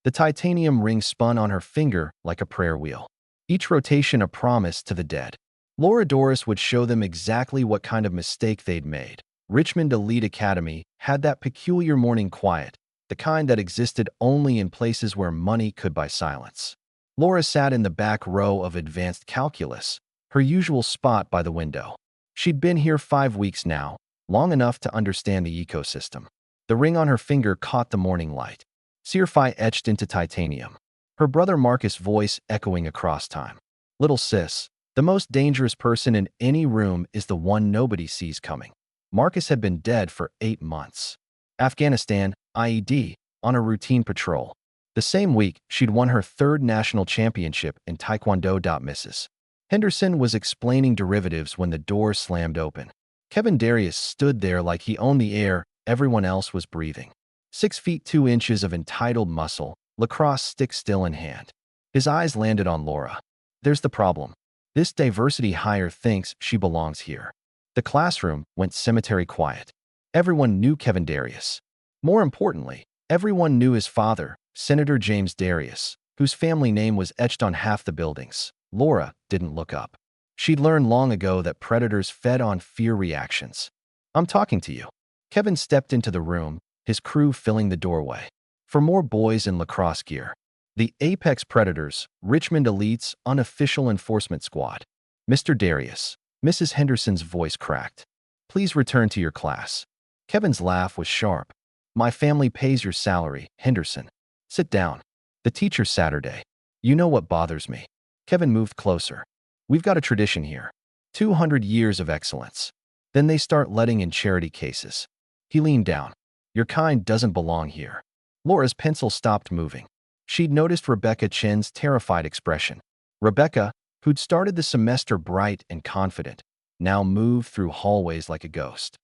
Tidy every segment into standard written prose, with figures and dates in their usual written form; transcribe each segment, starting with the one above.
The titanium ring spun on her finger like a prayer wheel, each rotation a promise to the dead. Laura Doris would show them exactly what kind of mistake they'd made. Richmond Elite Academy had that peculiar morning quiet, the kind that existed only in places where money could buy silence. Laura sat in the back row of advanced calculus, her usual spot by the window. She'd been here 5 weeks now, long enough to understand the ecosystem. The ring on her finger caught the morning light. Searphi etched into titanium. Her brother Marcus' voice echoing across time. Little sis, the most dangerous person in any room is the one nobody sees coming. Marcus had been dead for 8 months. Afghanistan, IED, on a routine patrol. The same week, she'd won her 3rd national championship in Taekwondo. Mrs. Henderson was explaining derivatives when the door slammed open. Kevin Darius stood there like he owned the air everyone else was breathing. 6 feet 2 inches of entitled muscle, lacrosse stick still in hand. His eyes landed on Laura. There's the problem. This diversity hire thinks she belongs here. The classroom went cemetery quiet. Everyone knew Kevin Darius. More importantly, everyone knew his father, Senator James Darius, whose family name was etched on half the buildings. Laura didn't look up. She'd learned long ago that predators fed on fear reactions. I'm talking to you. Kevin stepped into the room, his crew filling the doorway. For more boys in lacrosse gear. The Apex Predators, Richmond Elite's unofficial enforcement squad. Mr. Darius. Mrs. Henderson's voice cracked. Please return to your class. Kevin's laugh was sharp. My family pays your salary, Henderson. Sit down. The teacher's Saturday. You know what bothers me. Kevin moved closer. We've got a tradition here. 200 years of excellence. Then they start letting in charity cases. He leaned down. Your kind doesn't belong here. Laura's pencil stopped moving. She'd noticed Rebecca Chen's terrified expression. Rebecca, who'd started the semester bright and confident, now moved through hallways like a ghost.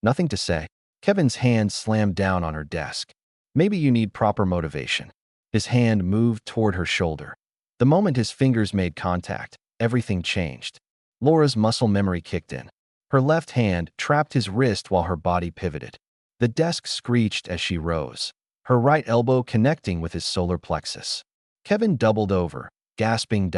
Nothing to say. Kevin's hand slammed down on her desk. Maybe you need proper motivation. His hand moved toward her shoulder. The moment his fingers made contact, everything changed. Laura's muscle memory kicked in. Her left hand trapped his wrist while her body pivoted. The desk screeched as she rose, her right elbow connecting with his solar plexus. Kevin doubled over, gasping.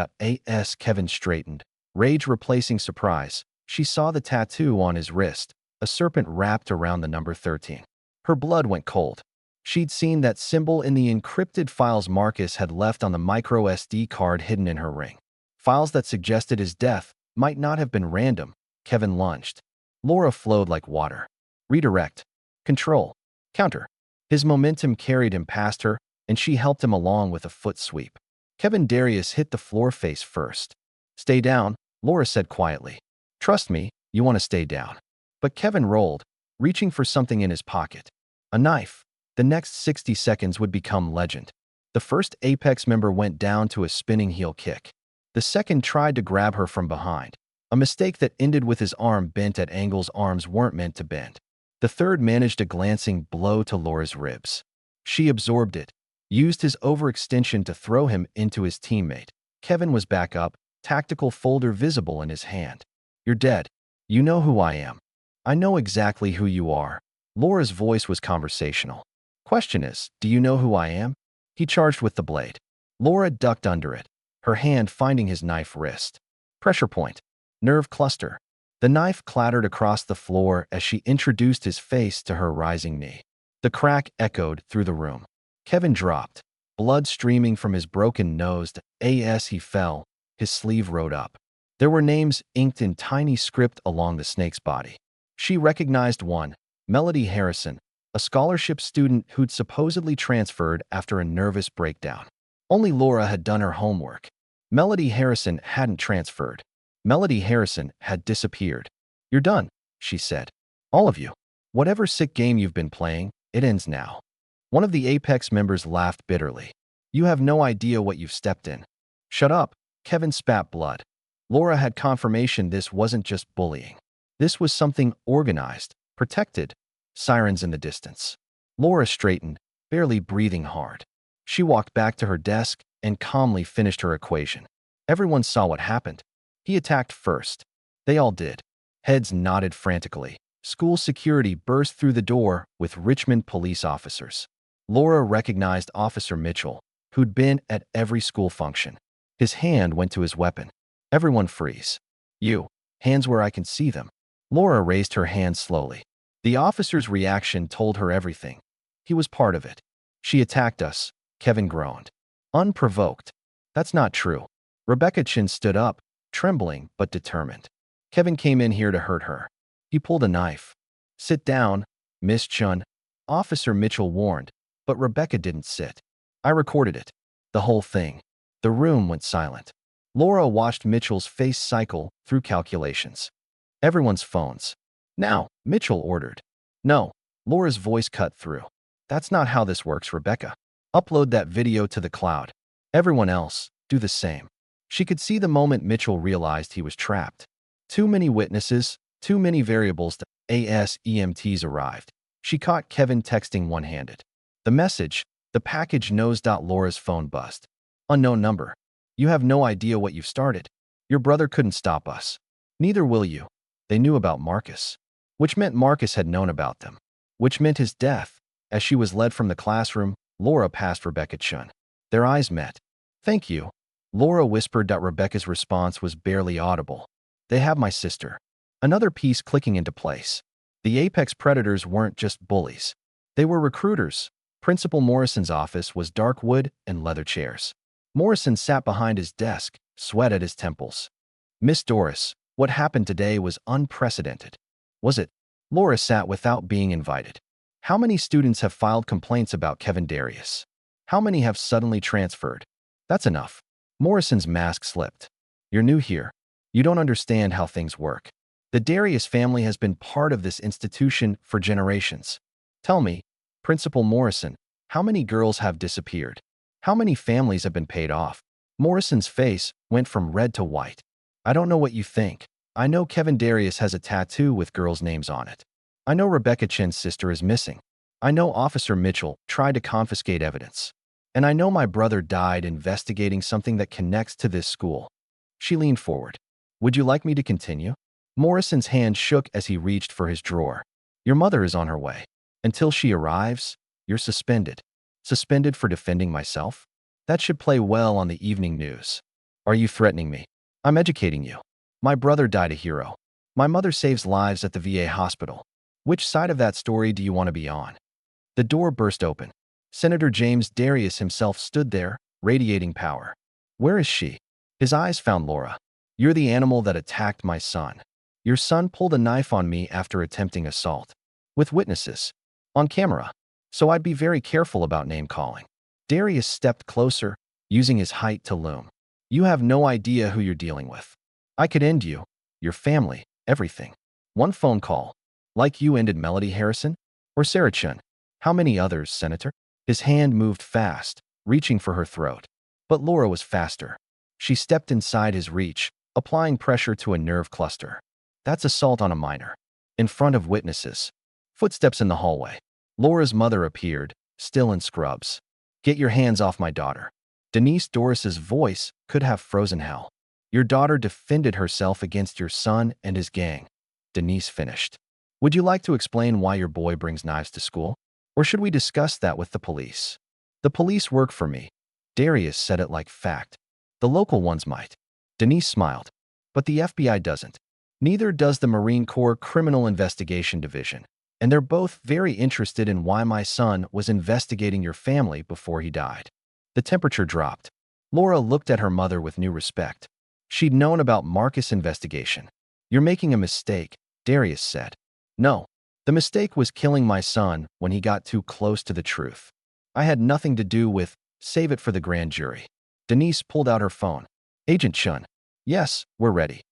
As Kevin straightened, rage replacing surprise, she saw the tattoo on his wrist, a serpent wrapped around the number 13. Her blood went cold. She'd seen that symbol in the encrypted files Marcus had left on the micro SD card hidden in her ring. Files that suggested his death might not have been random. Kevin lunged. Laura flowed like water. Redirect. Control. Counter. His momentum carried him past her, and she helped him along with a foot sweep. Kevin Darius hit the floor face first. Stay down, Laura said quietly. Trust me, you want to stay down. But Kevin rolled, reaching for something in his pocket. A knife. The next 60 seconds would become legend. The first Apex member went down to a spinning heel kick. The second tried to grab her from behind, a mistake that ended with his arm bent at angles arms weren't meant to bend. The third managed a glancing blow to Laura's ribs. She absorbed it, used his overextension to throw him into his teammate. Kevin was back up, tactical folder visible in his hand. You're dead. You know who I am. I know exactly who you are. Laura's voice was conversational. Question is, do you know who I am? He charged with the blade. Laura ducked under it, her hand finding his knife wrist. Pressure point. Nerve cluster. The knife clattered across the floor as she introduced his face to her rising knee. The crack echoed through the room. Kevin dropped, blood streaming from his broken nose as he fell, his sleeve rode up. There were names inked in tiny script along the snake's body. She recognized one, Melody Harrison, a scholarship student who'd supposedly transferred after a nervous breakdown. Only Laura had done her homework. Melody Harrison hadn't transferred. Melody Harrison had disappeared. You're done, she said. All of you. Whatever sick game you've been playing, it ends now. One of the Apex members laughed bitterly. You have no idea what you've stepped in. Shut up, Kevin spat blood. Laura had confirmation this wasn't just bullying. This was something organized, protected. Sirens in the distance. Laura straightened, barely breathing hard. She walked back to her desk and calmly finished her equation. Everyone saw what happened. He attacked first. They all did. Heads nodded frantically. School security burst through the door with Richmond police officers. Laura recognized Officer Mitchell, who'd been at every school function. His hand went to his weapon. Everyone freeze. You. Hands where I can see them. Laura raised her hand slowly. The officer's reaction told her everything. He was part of it. She attacked us, Kevin groaned. Unprovoked. That's not true. Rebecca Chin stood up, trembling but determined. Kevin came in here to hurt her. He pulled a knife. Sit down, Miss Chun, Officer Mitchell warned, but Rebecca didn't sit. I recorded it. The whole thing. The room went silent. Laura watched Mitchell's face cycle through calculations. Everyone's phones. Now, Mitchell ordered. No, Laura's voice cut through. That's not how this works, Rebecca. Upload that video to the cloud. Everyone else, do the same. She could see the moment Mitchell realized he was trapped. Too many witnesses, too many variables. The EMTs arrived. She caught Kevin texting one-handed. The message, the package knows. Laura's phone buzzed. Unknown number. You have no idea what you've started. Your brother couldn't stop us. Neither will you. They knew about Marcus. Which meant Marcus had known about them. Which meant his death. As she was led from the classroom, Laura passed Rebecca Chun. Their eyes met. Thank you. Laura whispered. Rebecca's response was barely audible. They have my sister. Another piece clicking into place. The apex predators weren't just bullies. They were recruiters. Principal Morrison's office was dark wood and leather chairs. Morrison sat behind his desk, sweat at his temples. Miss Doris, what happened today was unprecedented. Was it? Laura sat without being invited. How many students have filed complaints about Kevin Darius? How many have suddenly transferred? That's enough. Morrison's mask slipped. You're new here. You don't understand how things work. The Darius family has been part of this institution for generations. Tell me, Principal Morrison, how many girls have disappeared? How many families have been paid off? Morrison's face went from red to white. I don't know what you think. I know Kevin Darius has a tattoo with girls' names on it. I know Rebecca Chin's sister is missing. I know Officer Mitchell tried to confiscate evidence. And I know my brother died investigating something that connects to this school. She leaned forward. Would you like me to continue? Morrison's hand shook as he reached for his drawer. Your mother is on her way. Until she arrives, you're suspended. Suspended for defending myself? That should play well on the evening news. Are you threatening me? I'm educating you. My brother died a hero. My mother saves lives at the VA hospital. Which side of that story do you want to be on? The door burst open. Senator James Darius himself stood there, radiating power. Where is she? His eyes found Laura. You're the animal that attacked my son. Your son pulled a knife on me after attempting assault. With witnesses. On camera. So I'd be very careful about name-calling. Darius stepped closer, using his height to loom. You have no idea who you're dealing with. I could end you, your family, everything. One phone call. Like you ended Melody Harrison? Or Sarah Chun? How many others, Senator? His hand moved fast, reaching for her throat. But Laura was faster. She stepped inside his reach, applying pressure to a nerve cluster. That's assault on a minor. In front of witnesses. Footsteps in the hallway. Laura's mother appeared, still in scrubs. Get your hands off my daughter. Denise Doris's voice could have frozen hell. Your daughter defended herself against your son and his gang. Denise finished. Would you like to explain why your boy brings knives to school? Or should we discuss that with the police? The police work for me. Darius said it like fact. The local ones might. Denise smiled. But the FBI doesn't. Neither does the Marine Corps Criminal Investigation Division. And they're both very interested in why my son was investigating your family before he died. The temperature dropped. Laura looked at her mother with new respect. She'd known about Marcus' investigation. You're making a mistake, Darius said. No. The mistake was killing my son when he got too close to the truth. I had nothing to do with save it for the grand jury. Denise pulled out her phone. Agent Chun. Yes, we're ready.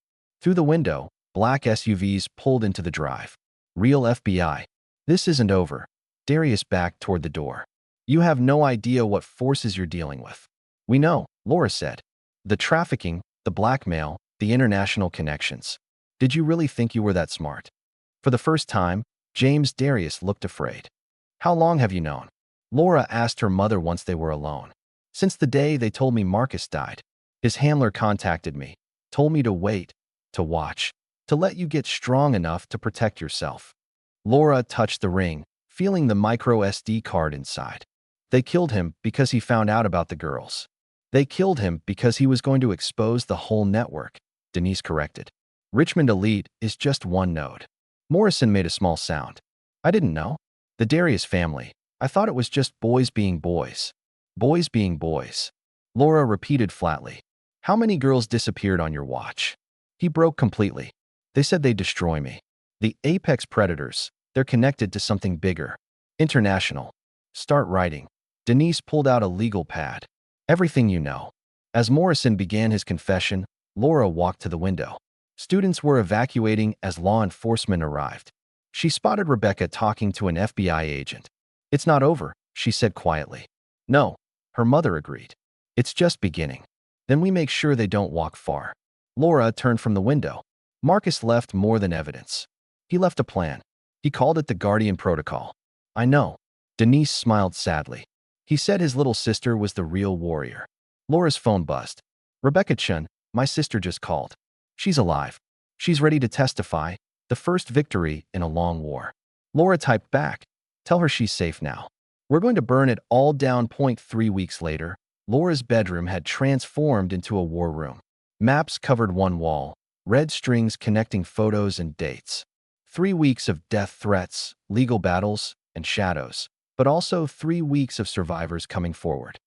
Through the window, black SUVs pulled into the drive. Real FBI. This isn't over. Darius backed toward the door. You have no idea what forces you're dealing with. We know, Laura said. The trafficking, the blackmail, the international connections. Did you really think you were that smart? For the first time, James Darius looked afraid. How long have you known? Laura asked her mother once they were alone. Since the day they told me Marcus died. His handler contacted me, told me to wait, to watch, to let you get strong enough to protect yourself. Laura touched the ring, feeling the micro SD card inside. They killed him because he found out about the girls. They killed him because he was going to expose the whole network, Denise corrected. Richmond Elite is just one node. Morrison made a small sound. I didn't know. The Darius family. I thought it was just boys being boys. Boys being boys. Laura repeated flatly. How many girls disappeared on your watch? He broke completely. They said they'd destroy me. The apex predators. They're connected to something bigger. International. Start writing. Denise pulled out a legal pad. Everything you know. As Morrison began his confession, Laura walked to the window. Students were evacuating as law enforcement arrived. She spotted Rebecca talking to an FBI agent. It's not over, she said quietly. No, her mother agreed. It's just beginning. Then we make sure they don't walk far. Laura turned from the window. Marcus left more than evidence. He left a plan. He called it the Guardian Protocol. I know. Denise smiled sadly. He said his little sister was the real warrior. Laura's phone buzzed. Rebecca Chun, my sister just called. She's alive. She's ready to testify. The first victory in a long war. Laura typed back. Tell her she's safe now. We're going to burn it all down. 3 weeks later, Laura's bedroom had transformed into a war room. Maps covered one wall, red strings connecting photos and dates. 3 weeks of death threats, legal battles, and shadows, but also 3 weeks of survivors coming forward.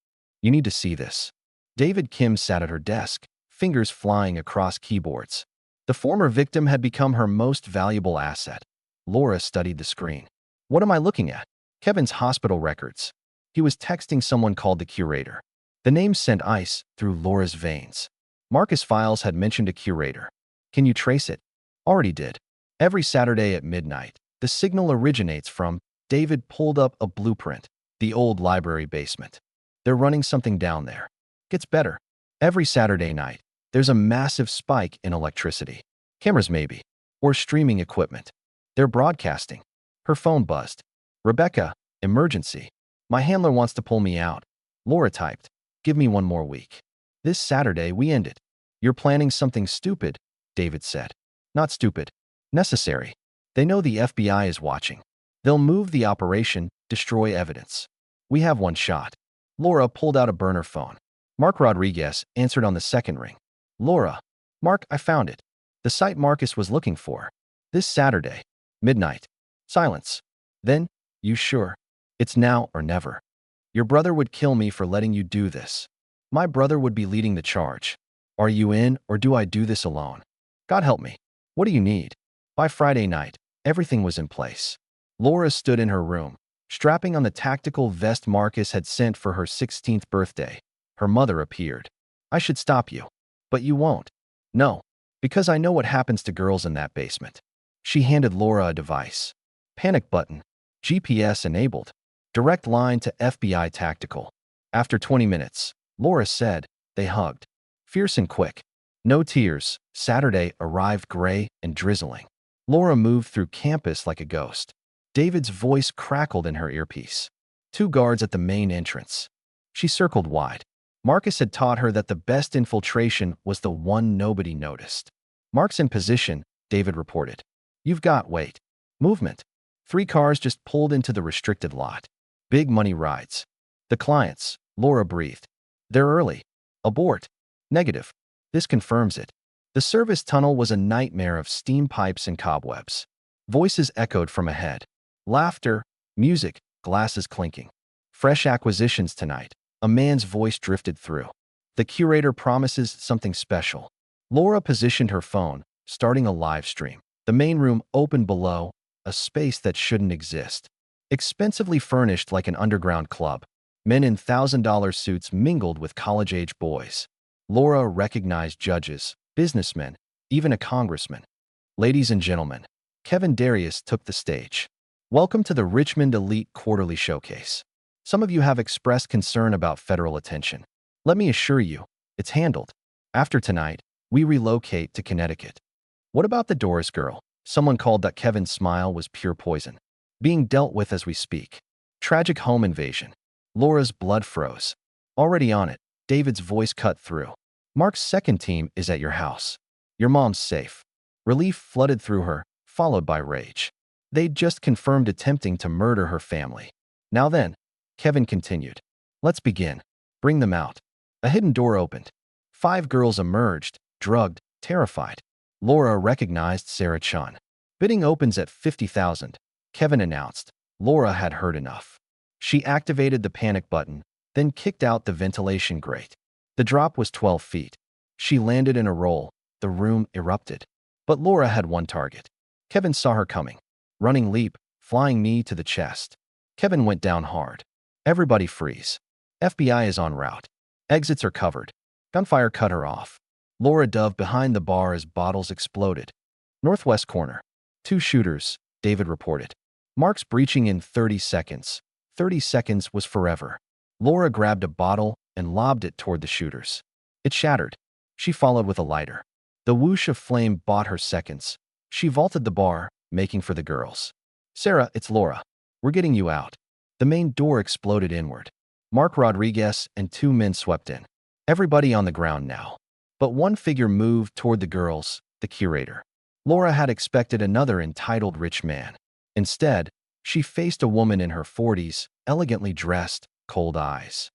You need to see this. David Kim sat at her desk, fingers flying across keyboards. The former victim had become her most valuable asset. Laura studied the screen. What am I looking at? Kevin's hospital records. He was texting someone called the curator. The name sent ice through Laura's veins. Marcus' files had mentioned a curator. Can you trace it? Already did. Every Saturday at midnight, the signal originates from. David pulled up a blueprint, the old library basement. They're running something down there. Gets better. Every Saturday night, there's a massive spike in electricity. Cameras maybe, or streaming equipment. They're broadcasting. Her phone buzzed. Rebecca, emergency. My handler wants to pull me out. Laura typed. Give me 1 more week. This Saturday we end it. You're planning something stupid, David said. Not stupid. Necessary. They know the FBI is watching. They'll move the operation, destroy evidence. We have 1 shot. Laura pulled out a burner phone. Mark Rodriguez answered on the second ring. Laura. Mark, I found it. The site Marcus was looking for. This Saturday. Midnight. Silence. Then, you sure? It's now or never. Your brother would kill me for letting you do this. My brother would be leading the charge. Are you in or do I do this alone? God help me. What do you need? By Friday night, everything was in place. Laura stood in her room, strapping on the tactical vest Marcus had sent for her 16th birthday. Her mother appeared. I should stop you. But you won't. No, because I know what happens to girls in that basement. She handed Laura a device. Panic button. GPS enabled. Direct line to FBI tactical. After 20 minutes, Laura said, they hugged. Fierce and quick. No tears. Saturday arrived gray and drizzling. Laura moved through campus like a ghost. David's voice crackled in her earpiece. 2 guards at the main entrance. She circled wide. Marcus had taught her that the best infiltration was the one nobody noticed. Mark's in position, David reported. You've got wait. Movement. 3 cars just pulled into the restricted lot. Big money rides. The clients, Laura breathed. They're early. Abort. Negative. This confirms it. The service tunnel was a nightmare of steam pipes and cobwebs. Voices echoed from ahead. Laughter, music, glasses clinking. Fresh acquisitions tonight. A man's voice drifted through. The curator promises something special. Laura positioned her phone, starting a live stream. The main room opened below, a space that shouldn't exist. Expensively furnished like an underground club. Men in $1,000 suits mingled with college-age boys. Laura recognized judges, businessmen, even a congressman. Ladies and gentlemen, Kevin Darius took the stage. Welcome to the Richmond Elite Quarterly Showcase. Some of you have expressed concern about federal attention. Let me assure you, it's handled. After tonight, we relocate to Connecticut. What about the Doris girl? Someone called that. Kevin's smile was pure poison. Being dealt with as we speak. Tragic home invasion. Laura's blood froze. Already on it, David's voice cut through. Mark's second team is at your house. Your mom's safe. Relief flooded through her, followed by rage. They'd just confirmed attempting to murder her family. Now then, Kevin continued. Let's begin. Bring them out. A hidden door opened. 5 girls emerged, drugged, terrified. Laura recognized Sarah Chun. Bidding opens at 50,000. Kevin announced. Laura had heard enough. She activated the panic button, then kicked out the ventilation grate. The drop was 12 feet. She landed in a roll. The room erupted. But Laura had one target. Kevin saw her coming. Running leap, flying knee to the chest. Kevin went down hard. Everybody freeze. FBI is en route. Exits are covered. Gunfire cut her off. Laura dove behind the bar as bottles exploded. Northwest corner. 2 shooters, David reported. Marks breaching in 30 seconds. 30 seconds was forever. Laura grabbed a bottle and lobbed it toward the shooters. It shattered. She followed with a lighter. The whoosh of flame bought her seconds. She vaulted the bar, making for the girls. Sarah, it's Laura. We're getting you out. The main door exploded inward. Mark Rodriguez and 2 men swept in. Everybody on the ground now. But one figure moved toward the girls, the curator. Laura had expected another entitled rich man. Instead, she faced a woman in her 40s, elegantly dressed, cold eyes.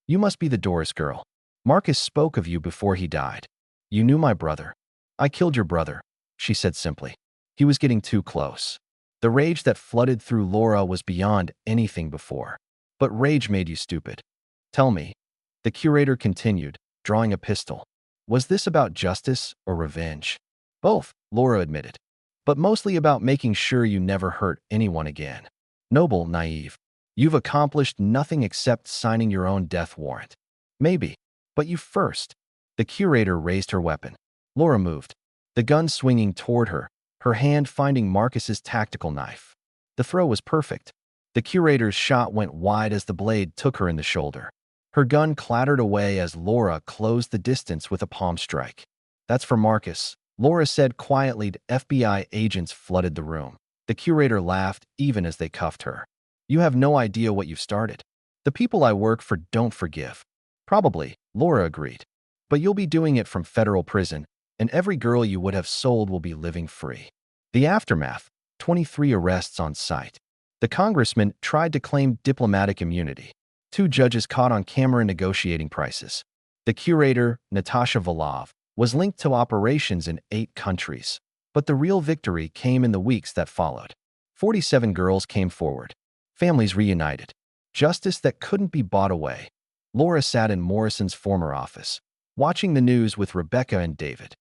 You must be the Doris girl. Marcus spoke of you before he died. You knew my brother. I killed your brother, she said simply. He was getting too close. The rage that flooded through Laura was beyond anything before. But rage made you stupid. Tell me, the curator continued, drawing a pistol. Was this about justice or revenge? Both, Laura admitted. But mostly about making sure you never hurt anyone again. Noble, naive. You've accomplished nothing except signing your own death warrant. Maybe. But you first. The curator raised her weapon. Laura moved. The gun swinging toward her, her hand finding Marcus's tactical knife. The throw was perfect. The curator's shot went wide as the blade took her in the shoulder. Her gun clattered away as Laura closed the distance with a palm strike. That's for Marcus, Laura said quietly. FBI agents flooded the room. The curator laughed even as they cuffed her. You have no idea what you've started. The people I work for don't forgive. Probably, Laura agreed. But you'll be doing it from federal prison, and every girl you would have sold will be living free. The aftermath, 23 arrests on site. The congressman tried to claim diplomatic immunity. 2 judges caught on camera negotiating prices. The curator, Natasha Volov, was linked to operations in 8 countries. But the real victory came in the weeks that followed. 47 girls came forward. Families reunited. Justice that couldn't be bought away. Laura sat in Morrison's former office, watching the news with Rebecca and David.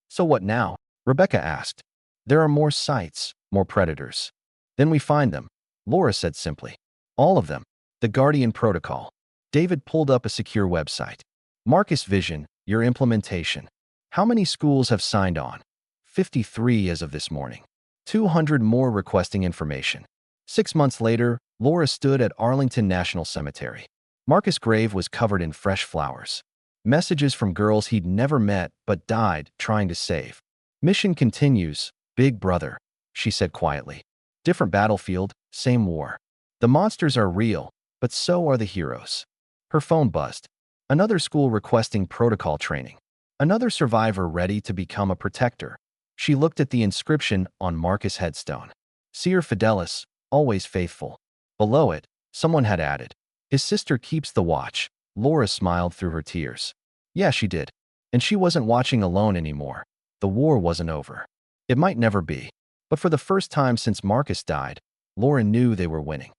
So what now? Rebecca asked. There are more sites, more predators. Then we find them, Laura said simply. All of them. The Guardian Protocol. David pulled up a secure website. Marcus Vision, your implementation. How many schools have signed on? 53 as of this morning. 200 more requesting information. 6 months later, Laura stood at Arlington National Cemetery. Marcus' grave was covered in fresh flowers. Messages from girls he'd never met but died trying to save. Mission continues, Big Brother, she said quietly. Different battlefield, same war. The monsters are real, but so are the heroes. Her phone buzzed. Another school requesting protocol training. Another survivor ready to become a protector. She looked at the inscription on Marcus' headstone. Seer Fidelis, always faithful. Below it, someone had added, his sister keeps the watch. Laura smiled through her tears. Yeah, she did. And she wasn't watching alone anymore. The war wasn't over. It might never be. But for the first time since Marcus died, Laura knew they were winning.